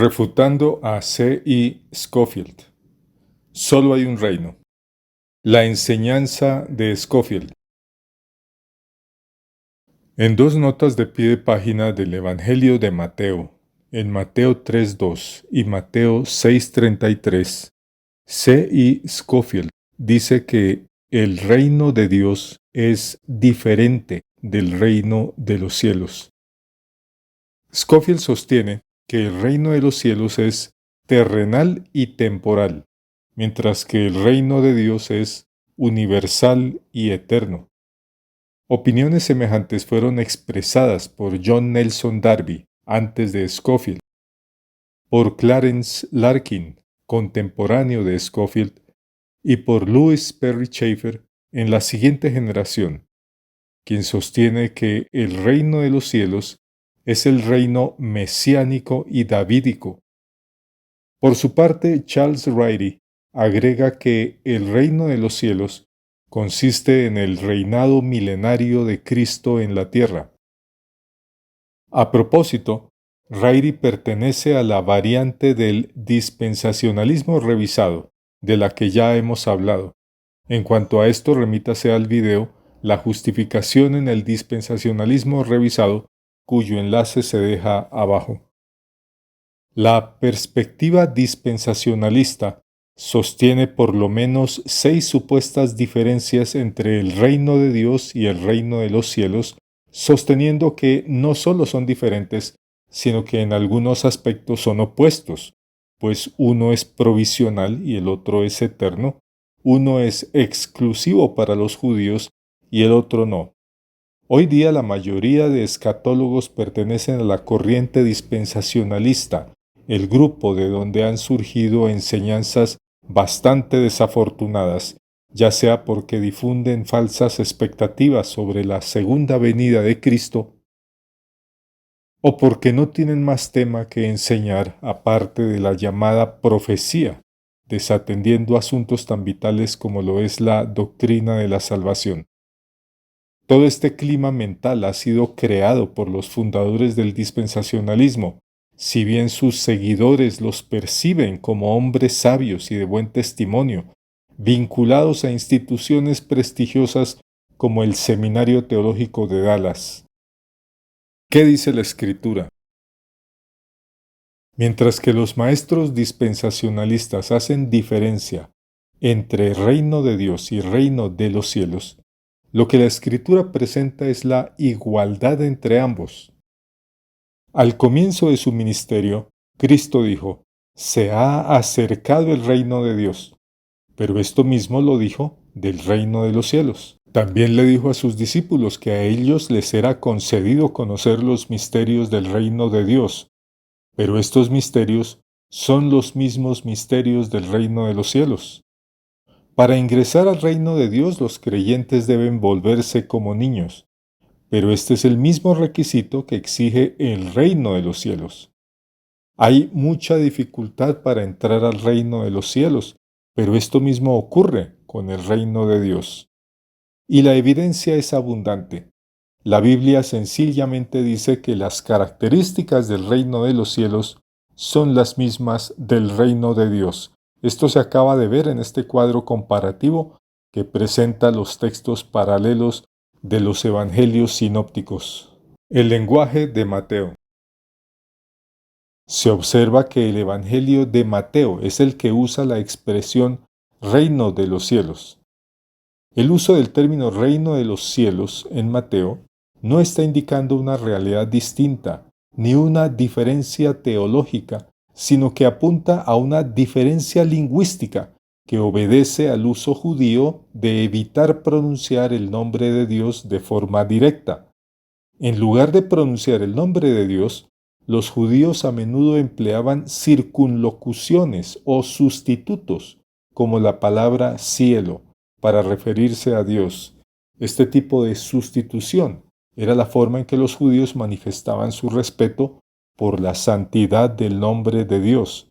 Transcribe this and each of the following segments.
Refutando a C. E. Scofield. Solo hay un reino. La enseñanza de Scofield. En dos notas de pie de página del Evangelio de Mateo, en Mateo 3.2 y Mateo 6.33, C. E. Scofield dice que el reino de Dios es diferente del reino de los cielos. Scofield sostiene que el reino de los cielos es terrenal y temporal, mientras que el reino de Dios es universal y eterno. Opiniones semejantes fueron expresadas por John Nelson Darby antes de Scofield, por Clarence Larkin, contemporáneo de Scofield, y por Louis Perry Chafer en la siguiente generación, quien sostiene que el reino de los cielos es el reino mesiánico y davídico. Por su parte, Charles Ryrie agrega que el reino de los cielos consiste en el reinado milenario de Cristo en la tierra. A propósito, Ryrie pertenece a la variante del dispensacionalismo revisado, de la que ya hemos hablado. En cuanto a esto, remítase al video La justificación en el dispensacionalismo revisado, cuyo enlace se deja abajo. La perspectiva dispensacionalista sostiene por lo menos 6 supuestas diferencias entre el reino de Dios y el reino de los cielos, sosteniendo que no solo son diferentes, sino que en algunos aspectos son opuestos, pues uno es provisional y el otro es eterno, uno es exclusivo para los judíos y el otro no. Hoy día la mayoría de escatólogos pertenecen a la corriente dispensacionalista, el grupo de donde han surgido enseñanzas bastante desafortunadas, ya sea porque difunden falsas expectativas sobre la segunda venida de Cristo, o porque no tienen más tema que enseñar aparte de la llamada profecía, desatendiendo asuntos tan vitales como lo es la doctrina de la salvación. Todo este clima mental ha sido creado por los fundadores del dispensacionalismo, si bien sus seguidores los perciben como hombres sabios y de buen testimonio, vinculados a instituciones prestigiosas como el Seminario Teológico de Dallas. ¿Qué dice la Escritura? Mientras que los maestros dispensacionalistas hacen diferencia entre reino de Dios y reino de los cielos, lo que la Escritura presenta es la igualdad entre ambos. Al comienzo de su ministerio, Cristo dijo, «Se ha acercado el reino de Dios», pero esto mismo lo dijo del reino de los cielos. También le dijo a sus discípulos que a ellos les era concedido conocer los misterios del reino de Dios, pero estos misterios son los mismos misterios del reino de los cielos. Para ingresar al reino de Dios, los creyentes deben volverse como niños, pero este es el mismo requisito que exige el reino de los cielos. Hay mucha dificultad para entrar al reino de los cielos, pero esto mismo ocurre con el reino de Dios. Y la evidencia es abundante. La Biblia sencillamente dice que las características del reino de los cielos son las mismas del reino de Dios. Esto se acaba de ver en este cuadro comparativo que presenta los textos paralelos de los evangelios sinópticos. El lenguaje de Mateo. Se observa que el evangelio de Mateo es el que usa la expresión reino de los cielos. El uso del término reino de los cielos en Mateo no está indicando una realidad distinta ni una diferencia teológica, sino que apunta a una diferencia lingüística que obedece al uso judío de evitar pronunciar el nombre de Dios de forma directa. En lugar de pronunciar el nombre de Dios, los judíos a menudo empleaban circunlocuciones o sustitutos, como la palabra cielo, para referirse a Dios. Este tipo de sustitución era la forma en que los judíos manifestaban su respeto por la santidad del nombre de Dios.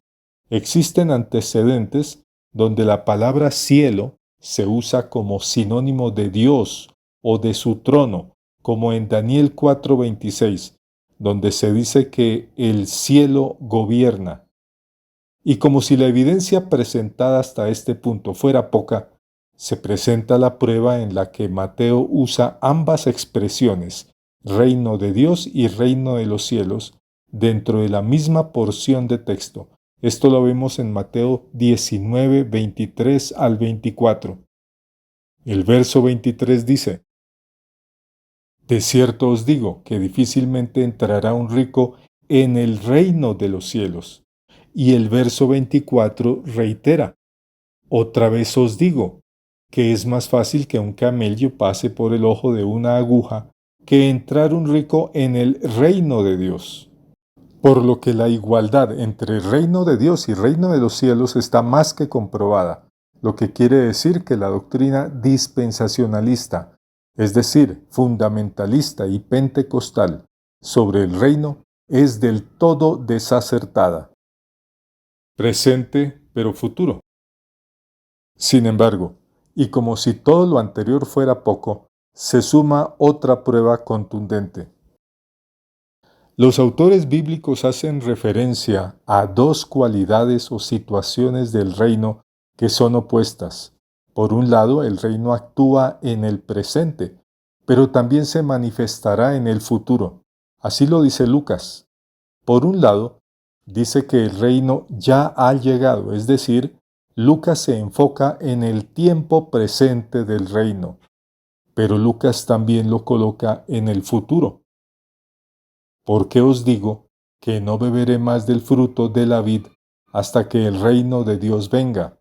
Existen antecedentes donde la palabra cielo se usa como sinónimo de Dios o de su trono, como en Daniel 4:26, donde se dice que el cielo gobierna. Y como si la evidencia presentada hasta este punto fuera poca, se presenta la prueba en la que Mateo usa ambas expresiones, reino de Dios y reino de los cielos, dentro de la misma porción de texto. Esto lo vemos en Mateo 19, 23 al 24. El verso 23 dice: De cierto os digo que difícilmente entrará un rico en el reino de los cielos. Y el verso 24 reitera: Otra vez os digo que es más fácil que un camello pase por el ojo de una aguja que entrar un rico en el reino de Dios. Por lo que la igualdad entre reino de Dios y reino de los cielos está más que comprobada, lo que quiere decir que la doctrina dispensacionalista, es decir, fundamentalista y pentecostal, sobre el reino es del todo desacertada. Presente, pero futuro. Sin embargo, y como si todo lo anterior fuera poco, se suma otra prueba contundente. Los autores bíblicos hacen referencia a dos cualidades o situaciones del reino que son opuestas. Por un lado, el reino actúa en el presente, pero también se manifestará en el futuro. Así lo dice Lucas. Por un lado, dice que el reino ya ha llegado, es decir, Lucas se enfoca en el tiempo presente del reino, pero Lucas también lo coloca en el futuro. ¿Por qué os digo que no beberé más del fruto de la vid hasta que el reino de Dios venga?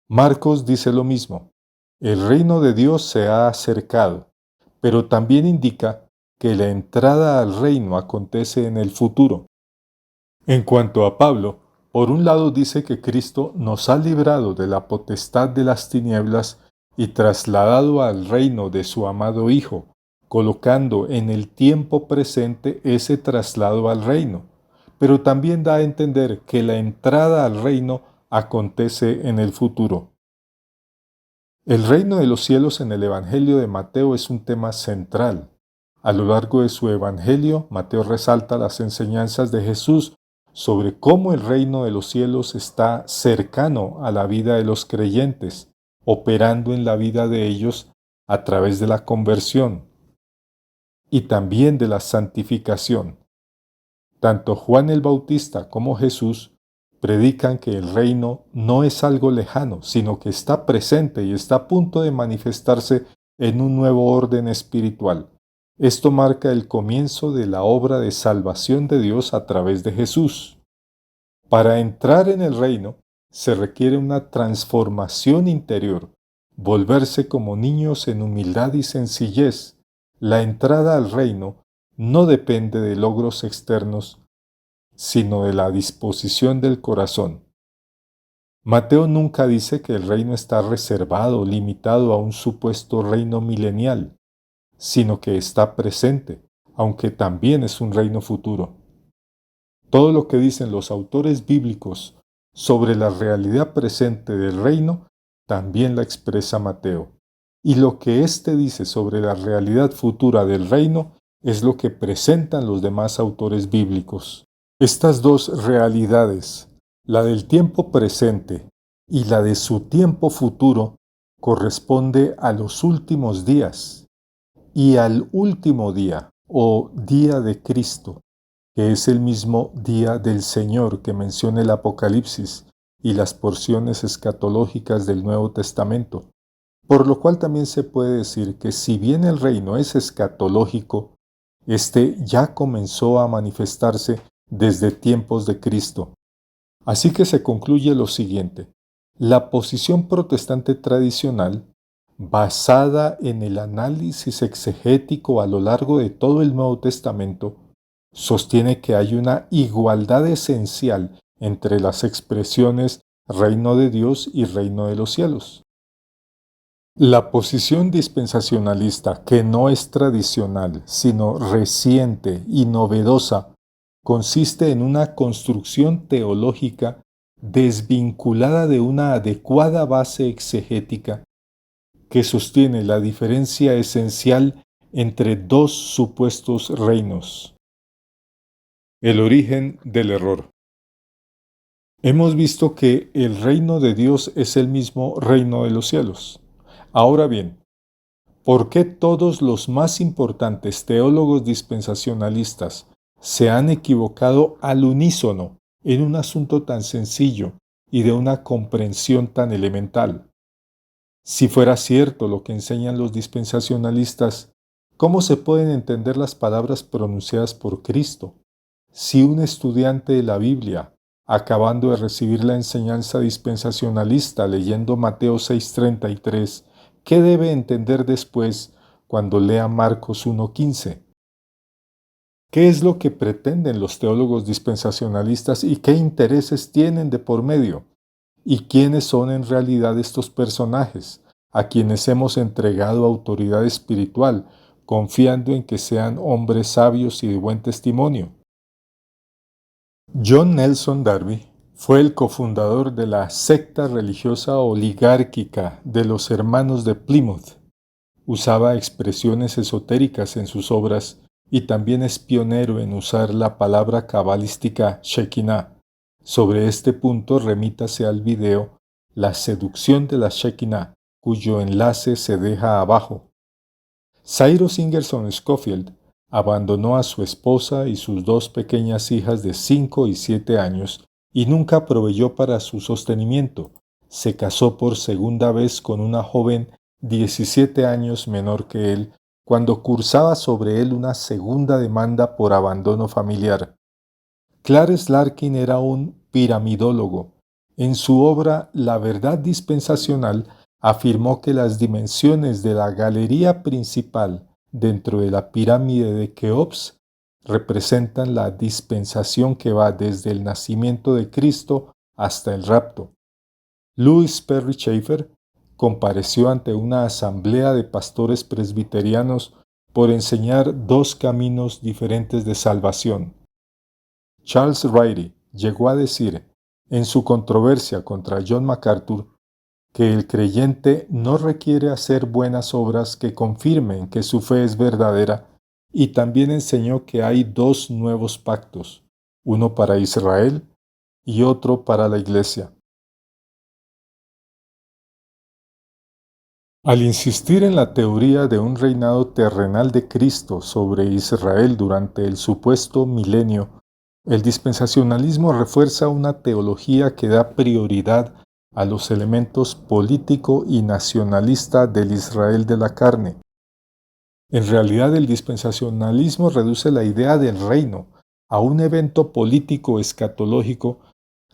Marcos dice lo mismo. El reino de Dios se ha acercado, pero también indica que la entrada al reino acontece en el futuro. En cuanto a Pablo, por un lado dice que Cristo nos ha librado de la potestad de las tinieblas y trasladado al reino de su amado Hijo, colocando en el tiempo presente ese traslado al reino, pero también da a entender que la entrada al reino acontece en el futuro. El reino de los cielos en el Evangelio de Mateo es un tema central. A lo largo de su Evangelio, Mateo resalta las enseñanzas de Jesús sobre cómo el reino de los cielos está cercano a la vida de los creyentes, operando en la vida de ellos a través de la conversión y también de la santificación. Tanto Juan el Bautista como Jesús predican que el reino no es algo lejano, sino que está presente y está a punto de manifestarse en un nuevo orden espiritual. Esto marca el comienzo de la obra de salvación de Dios a través de Jesús. Para entrar en el reino se requiere una transformación interior, volverse como niños en humildad y sencillez. La entrada al reino no depende de logros externos, sino de la disposición del corazón. Mateo nunca dice que el reino está reservado o limitado a un supuesto reino milenial, sino que está presente, aunque también es un reino futuro. Todo lo que dicen los autores bíblicos sobre la realidad presente del reino también la expresa Mateo. Y lo que éste dice sobre la realidad futura del reino es lo que presentan los demás autores bíblicos. Estas dos realidades, la del tiempo presente y la de su tiempo futuro, corresponde a los últimos días y al último día o día de Cristo, que es el mismo día del Señor que menciona el Apocalipsis y las porciones escatológicas del Nuevo Testamento. Por lo cual también se puede decir que si bien el reino es escatológico, este ya comenzó a manifestarse desde tiempos de Cristo. Así que se concluye lo siguiente: la posición protestante tradicional, basada en el análisis exegético a lo largo de todo el Nuevo Testamento, sostiene que hay una igualdad esencial entre las expresiones reino de Dios y reino de los cielos. La posición dispensacionalista, que no es tradicional, sino reciente y novedosa, consiste en una construcción teológica desvinculada de una adecuada base exegética que sostiene la diferencia esencial entre dos supuestos reinos. El origen del error. Hemos visto que el reino de Dios es el mismo reino de los cielos. Ahora bien, ¿por qué todos los más importantes teólogos dispensacionalistas se han equivocado al unísono en un asunto tan sencillo y de una comprensión tan elemental? Si fuera cierto lo que enseñan los dispensacionalistas, ¿cómo se pueden entender las palabras pronunciadas por Cristo? Si un estudiante de la Biblia, acabando de recibir la enseñanza dispensacionalista leyendo Mateo 6:33, ¿qué debe entender después cuando lea Marcos 1:15? ¿Qué es lo que pretenden los teólogos dispensacionalistas y qué intereses tienen de por medio? ¿Y quiénes son en realidad estos personajes, a quienes hemos entregado autoridad espiritual, confiando en que sean hombres sabios y de buen testimonio? John Nelson Darby fue el cofundador de la secta religiosa oligárquica de los Hermanos de Plymouth. Usaba expresiones esotéricas en sus obras y también es pionero en usar la palabra cabalística Shekinah. Sobre este punto remítase al video La seducción de la Shekinah, cuyo enlace se deja abajo. Cyrus Ingerson Scofield abandonó a su esposa y sus dos pequeñas hijas de 5 y 7 años y nunca proveyó para su sostenimiento. Se casó por segunda vez con una joven 17 años menor que él, cuando cursaba sobre él una segunda demanda por abandono familiar. Clarence Larkin era un piramidólogo. En su obra La verdad dispensacional afirmó que las dimensiones de la galería principal dentro de la pirámide de Keops representan la dispensación que va desde el nacimiento de Cristo hasta el rapto. Louis Perry Schaeffer compareció ante una asamblea de pastores presbiterianos por enseñar dos caminos diferentes de salvación. Charles Riley llegó a decir, en su controversia contra John MacArthur, que el creyente no requiere hacer buenas obras que confirmen que su fe es verdadera, y también enseñó que hay dos nuevos pactos, uno para Israel y otro para la Iglesia. Al insistir en la teoría de un reinado terrenal de Cristo sobre Israel durante el supuesto milenio, el dispensacionalismo refuerza una teología que da prioridad a los elementos político y nacionalista del Israel de la carne. En realidad, el dispensacionalismo reduce la idea del reino a un evento político escatológico,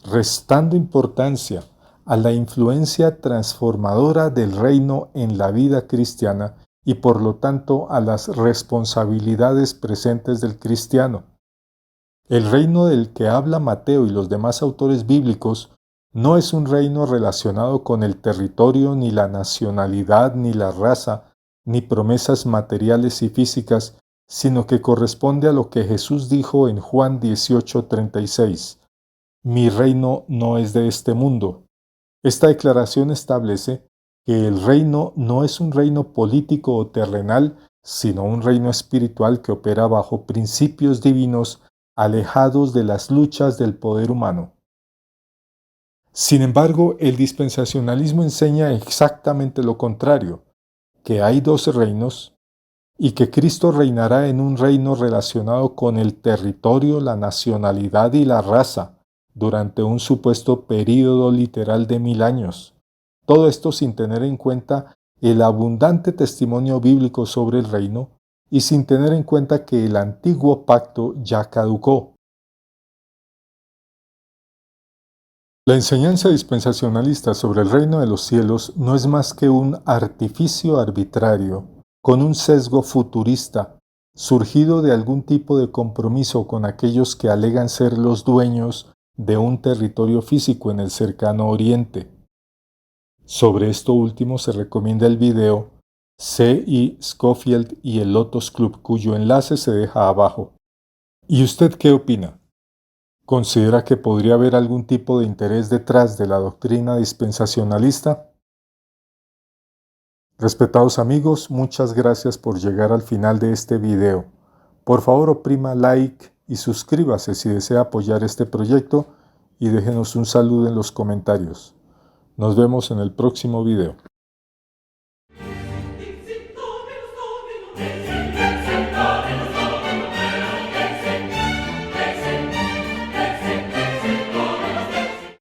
restando importancia a la influencia transformadora del reino en la vida cristiana y por lo tanto a las responsabilidades presentes del cristiano. El reino del que habla Mateo y los demás autores bíblicos no es un reino relacionado con el territorio, ni la nacionalidad, ni la raza, ni promesas materiales y físicas, sino que corresponde a lo que Jesús dijo en Juan 18:36. Mi reino no es de este mundo. Esta declaración establece que el reino no es un reino político o terrenal, sino un reino espiritual que opera bajo principios divinos alejados de las luchas del poder humano. Sin embargo, el dispensacionalismo enseña exactamente lo contrario, que hay dos reinos y que Cristo reinará en un reino relacionado con el territorio, la nacionalidad y la raza durante un supuesto período literal de 1000 años. Todo esto sin tener en cuenta el abundante testimonio bíblico sobre el reino y sin tener en cuenta que el antiguo pacto ya caducó. La enseñanza dispensacionalista sobre el reino de los cielos no es más que un artificio arbitrario, con un sesgo futurista, surgido de algún tipo de compromiso con aquellos que alegan ser los dueños de un territorio físico en el cercano Oriente. Sobre esto último se recomienda el video C. E. Scofield y el Lotos Club, cuyo enlace se deja abajo. ¿Y usted qué opina? ¿Considera que podría haber algún tipo de interés detrás de la doctrina dispensacionalista? Respetados amigos, muchas gracias por llegar al final de este video. Por favor, oprima like y suscríbase si desea apoyar este proyecto y déjenos un saludo en los comentarios. Nos vemos en el próximo video.